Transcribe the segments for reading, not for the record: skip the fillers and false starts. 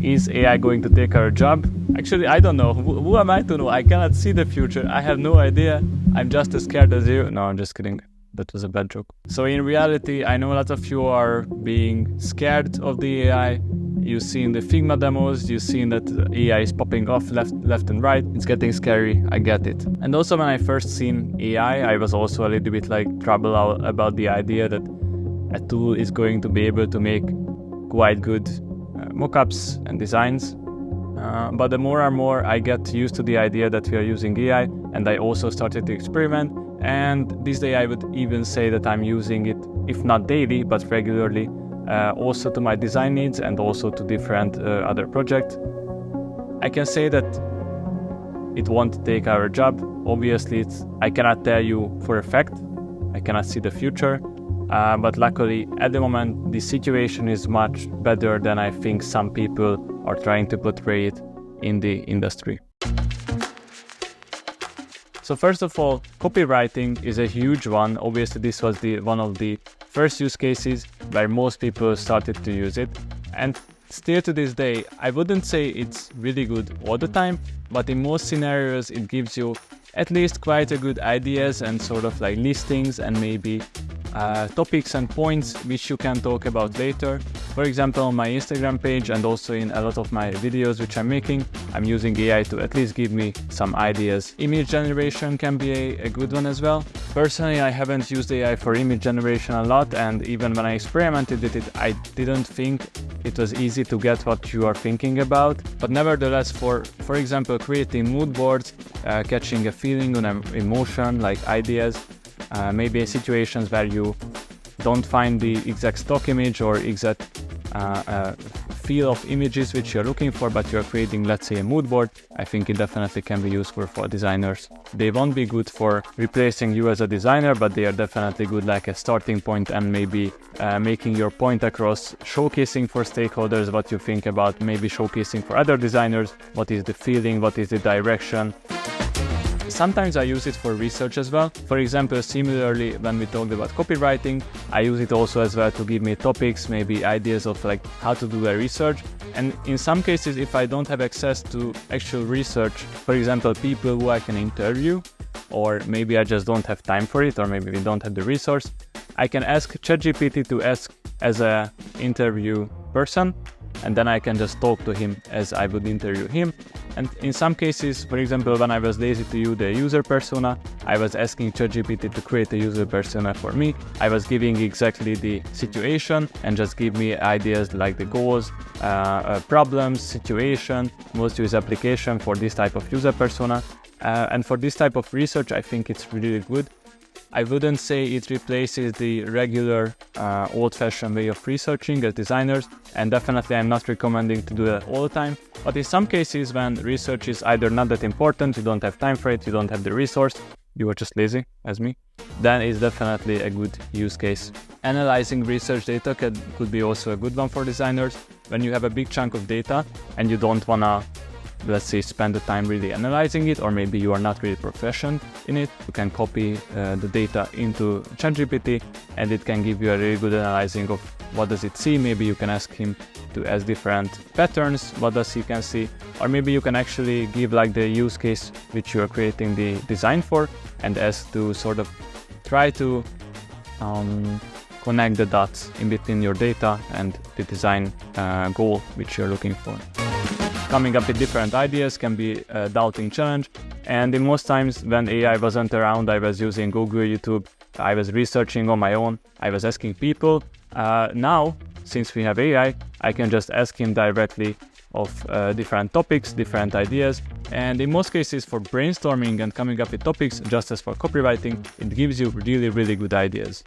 Is AI going to take our job? Actually, I don't know. Who am I to know? I cannot see the future. I have no idea. I'm just as scared as you. No, I'm just kidding. That was a bad joke. So in reality, I know a lot of you are being scared of the AI. You've seen the Figma demos, you've seen that AI is popping off left and right. It's getting scary, I get it. And also when I first seen AI, I was also a little bit like troubled about the idea that a tool is going to be able to make quite good mockups and designs. But the more and more I get used to the idea that we are using AI, and I also started to experiment, and this day I would even say that I'm using it, if not daily, but regularly, also to my design needs and also to different other projects. I can say that it won't take our job. Obviously, I cannot tell you for a fact. I cannot see the future. But luckily, at the moment, the situation is much better than I think some people are trying to portray it in the industry. So first of all, copywriting is a huge one. Obviously, this was one of the first use cases where most people started to use it. And still to this day, I wouldn't say it's really good all the time, but in most scenarios, it gives you at least quite a good ideas and sort of like listings and maybe topics and points which you can talk about later. For example, on my Instagram page and also in a lot of my videos which I'm making, I'm using AI to at least give me some ideas. Image generation can be a good one as well. Personally, I haven't used AI for image generation a lot, and even when I experimented with it, I didn't think it was easy to get what you are thinking about. But nevertheless, for example, creating mood boards, catching a feeling on an emotion, like ideas, maybe situations where you don't find the exact stock image or exact feel of images which you're looking for, but you're creating, let's say, a mood board, I think it definitely can be useful for designers. They won't be good for replacing you as a designer, but they are definitely good like a starting point and maybe making your point across, showcasing for stakeholders what you think about, maybe showcasing for other designers what is the feeling, what is the direction. Sometimes I use it for research as well. For example, similarly, when we talked about copywriting, I use it also as well to give me topics, maybe ideas of like how to do a research. And in some cases, if I don't have access to actual research, for example, people who I can interview, or maybe I just don't have time for it, or maybe we don't have the resource, I can ask ChatGPT to ask as an interview person, and then I can just talk to him as I would interview him. And in some cases, for example, when I was lazy to use the user persona, I was asking ChatGPT to create a user persona for me. I was giving exactly the situation and just give me ideas like the goals, problems, situation, most used application for this type of user persona. And for this type of research, I think it's really good. I wouldn't say it replaces the regular old-fashioned way of researching as designers, and definitely I'm not recommending to do that all the time. But in some cases when research is either not that important, you don't have time for it, you don't have the resource, you are just lazy, as me, then it's definitely a good use case. Analyzing research data could be also a good one for designers. When you have a big chunk of data and you don't wanna, let's say, spend the time really analyzing it, or maybe you are not really proficient in it, you can copy the data into ChatGPT and it can give you a really good analyzing of what does it see. Maybe you can ask him to ask different patterns, what does he can see, or maybe you can actually give like the use case which you are creating the design for and ask to sort of try to connect the dots in between your data and the design goal which you're looking for. Coming up with different ideas can be a daunting challenge, and in most times when AI wasn't around, I was using Google, YouTube, I was researching on my own, I was asking people. Now, since we have AI, I can just ask him directly of different topics, different ideas, and in most cases for brainstorming and coming up with topics, just as for copywriting, it gives you really, really good ideas.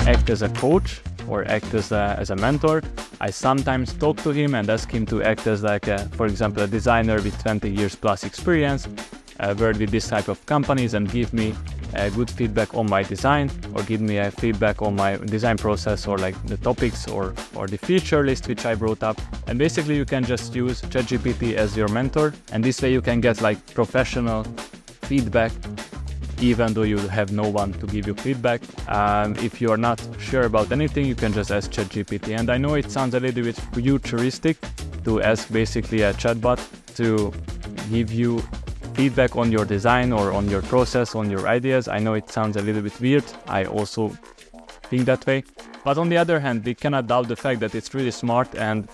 Act as a coach or act as a mentor. I sometimes talk to him and ask him to act as like for example, a designer with 20 years plus experience, work with this type of companies and give me good feedback on my design, or give me a feedback on my design process, or like the topics or the feature list which I brought up. And basically you can just use ChatGPT as your mentor, and this way you can get like professional feedback even though you have no one to give you feedback. If you are not sure about anything, you can just ask ChatGPT. And I know it sounds a little bit futuristic, to ask basically a chatbot to give you feedback on your design or on your process, on your ideas. I know it sounds a little bit weird. I also think that way. But on the other hand, we cannot doubt the fact that it's really smart, and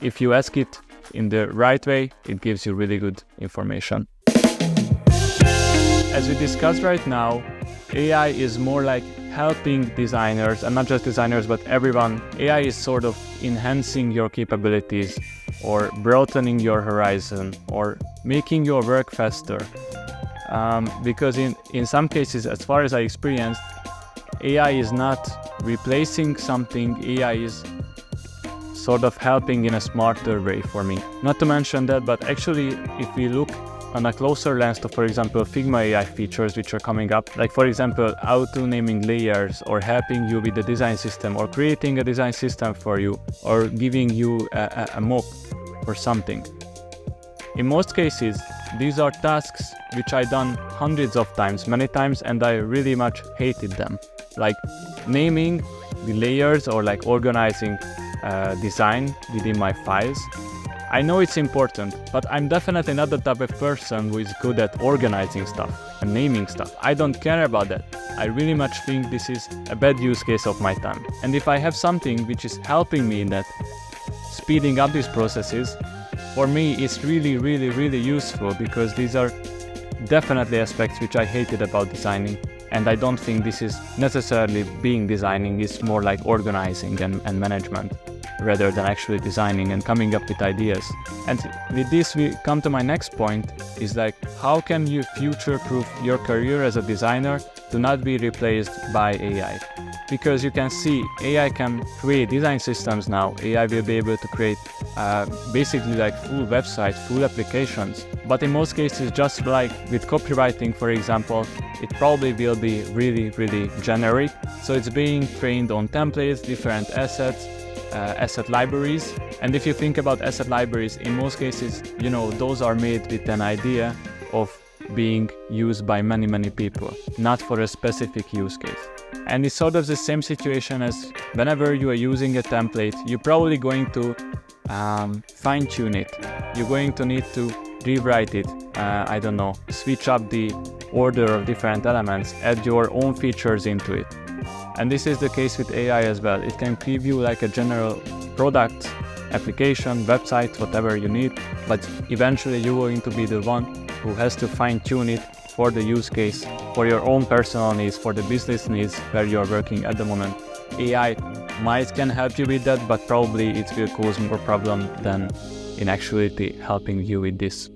if you ask it in the right way, it gives you really good information. As we discussed right now, AI is more like helping designers, and not just designers, but everyone. AI is sort of enhancing your capabilities or broadening your horizon or making your work faster. Because in some cases, as far as I experienced, AI is not replacing something, AI is sort of helping in a smarter way for me. Not to mention that, but actually, if we look on a closer lens to, for example, Figma AI features which are coming up, like for example, auto-naming layers or helping you with the design system or creating a design system for you or giving you a mock or something. In most cases, these are tasks which I done hundreds of times, many times, and I really much hated them. Like naming the layers or like organizing design within my files. I know it's important, but I'm definitely not the type of person who is good at organizing stuff and naming stuff. I don't care about that. I really much think this is a bad use case of my time. And if I have something which is helping me in that, speeding up these processes, for me it's really, really, really useful, because these are definitely aspects which I hated about designing. And I don't think this is necessarily being designing, it's more like organizing and management, rather than actually designing and coming up with ideas. And with this we come to my next point, is like, how can you future-proof your career as a designer to not be replaced by AI? Because you can see AI can create design systems now. AI will be able to create basically like full websites, full applications. But in most cases, just like with copywriting, for example, it probably will be really, really generic. So it's being trained on templates, different assets, asset libraries. And if you think about asset libraries, in most cases, you know, those are made with an idea of being used by many, many people, not for a specific use case. And it's sort of the same situation as whenever you are using a template, you're probably going to fine-tune it. You're going to need to rewrite it, I don't know, switch up the order of different elements, add your own features into it. And this is the case with AI as well. It can give you like a general product, application, website, whatever you need, but eventually you're going to be the one who has to fine-tune it for the use case, for your own personal needs, for the business needs where you're working at the moment. AI can help you with that, but probably it will cause more problem than in actuality helping you with this.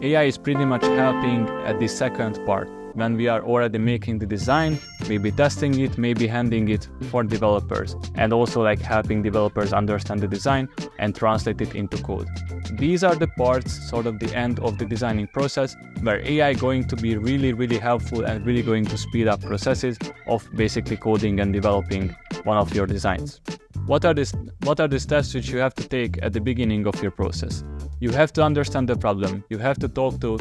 AI is pretty much helping at the second part, when we are already making the design, maybe testing it, maybe handing it for developers, and also like helping developers understand the design and translate it into code. These are the parts, sort of the end of the designing process, where AI going to be really, really helpful and really going to speed up processes of basically coding and developing one of your designs. What are the steps which you have to take at the beginning of your process? You have to understand the problem. You have to talk to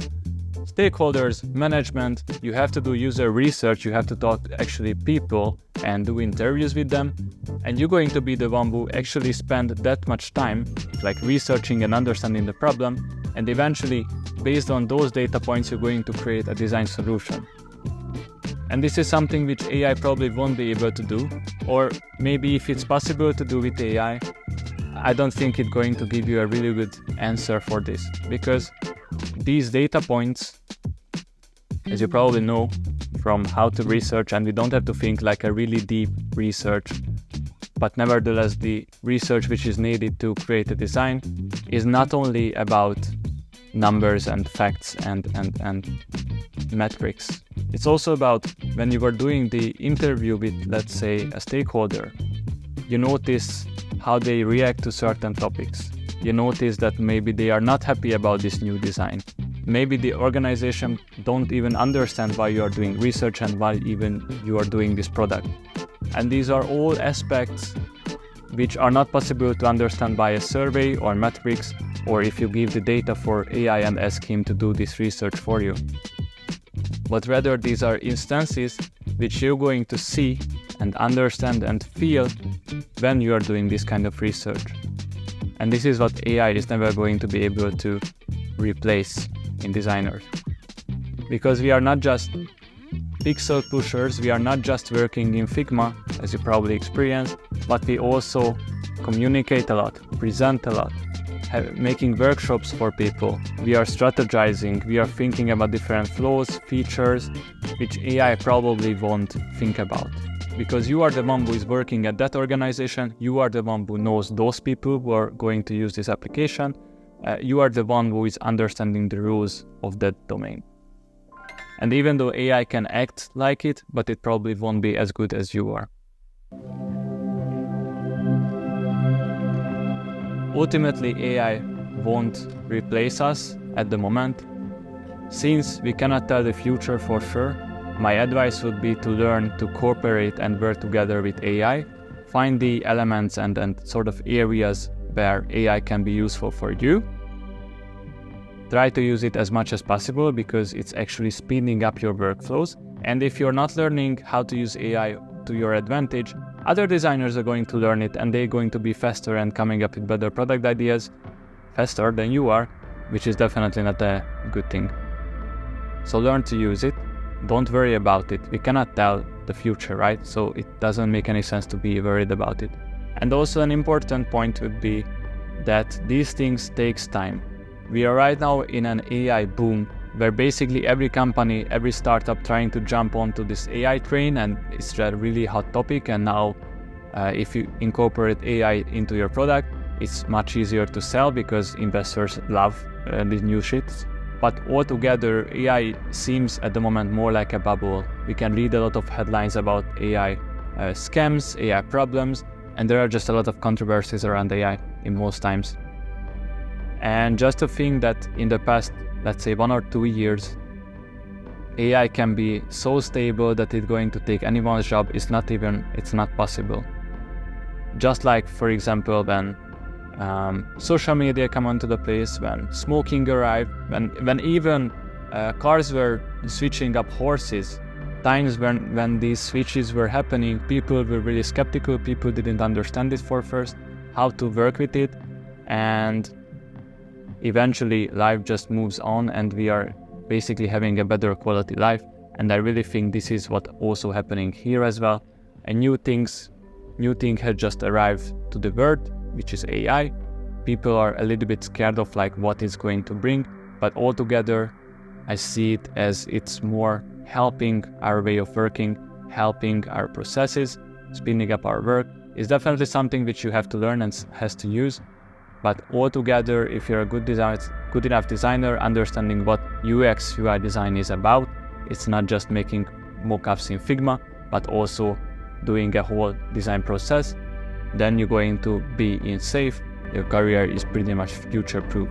stakeholders, management, you have to do user research, you have to talk to actually people and do interviews with them, and you're going to be the one who actually spend that much time like researching and understanding the problem, and eventually based on those data points you're going to create a design solution. And this is something which AI probably won't be able to do, or maybe if it's possible to do with AI, I don't think it's going to give you a really good answer for this, because these data points, as you probably know from how to research, and we don't have to think like a really deep research, but nevertheless the research which is needed to create a design is not only about numbers and facts and metrics. It's also about when you are doing the interview with, let's say, a stakeholder, you notice how they react to certain topics. You notice that maybe they are not happy about this new design. Maybe the organization don't even understand why you are doing research and why even you are doing this product. And these are all aspects which are not possible to understand by a survey or metrics, or if you give the data for AI and ask him to do this research for you. But rather these are instances which you're going to see and understand and feel when you are doing this kind of research. And this is what AI is never going to be able to replace in designers. Because we are not just pixel pushers, we are not just working in Figma, as you probably experienced, but we also communicate a lot, present a lot, making workshops for people. We are strategizing, we are thinking about different flows, features, which AI probably won't think about. Because you are the one who is working at that organization, you are the one who knows those people who are going to use this application, you are the one who is understanding the rules of that domain. And even though AI can act like it, but it probably won't be as good as you are. Ultimately, AI won't replace us at the moment. Since we cannot tell the future for sure, my advice would be to learn to cooperate and work together with AI, find the elements and sort of areas where AI can be useful for you. Try to use it as much as possible because it's actually speeding up your workflows. And if you're not learning how to use AI to your advantage, other designers are going to learn it and they're going to be faster and coming up with better product ideas faster than you are, which is definitely not a good thing. So learn to use it. Don't worry about it. We cannot tell the future, right? So it doesn't make any sense to be worried about it. And also an important point would be that these things takes time. We are right now in an AI boom where basically every company, every startup trying to jump onto this AI train, and it's a really hot topic. And now if you incorporate AI into your product, it's much easier to sell because investors love these new shits. But altogether, AI seems at the moment more like a bubble. We can read a lot of headlines about AI scams, AI problems, and there are just a lot of controversies around AI in most times. And just to think that in the past, let's say 1 or 2 years, AI can be so stable that it's going to take anyone's job it's not possible. Just like, for example, when social media come onto the place, when smoking arrived, when even cars were switching up horses, times when these switches were happening, people were really skeptical, people didn't understand it for first, how to work with it, and eventually life just moves on and we are basically having a better quality life. And I really think this is what also happening here as well. A new thing has just arrived to the world, which is AI. People are a little bit scared of like what it's going to bring, but altogether I see it as it's more helping our way of working, helping our processes, speeding up our work. It's definitely something which you have to learn and has to use. But altogether, if you're a good enough designer, understanding what UX UI design is about, it's not just making mockups in Figma, but also doing a whole design process, then you're going to be in safe. Your career is pretty much future-proof.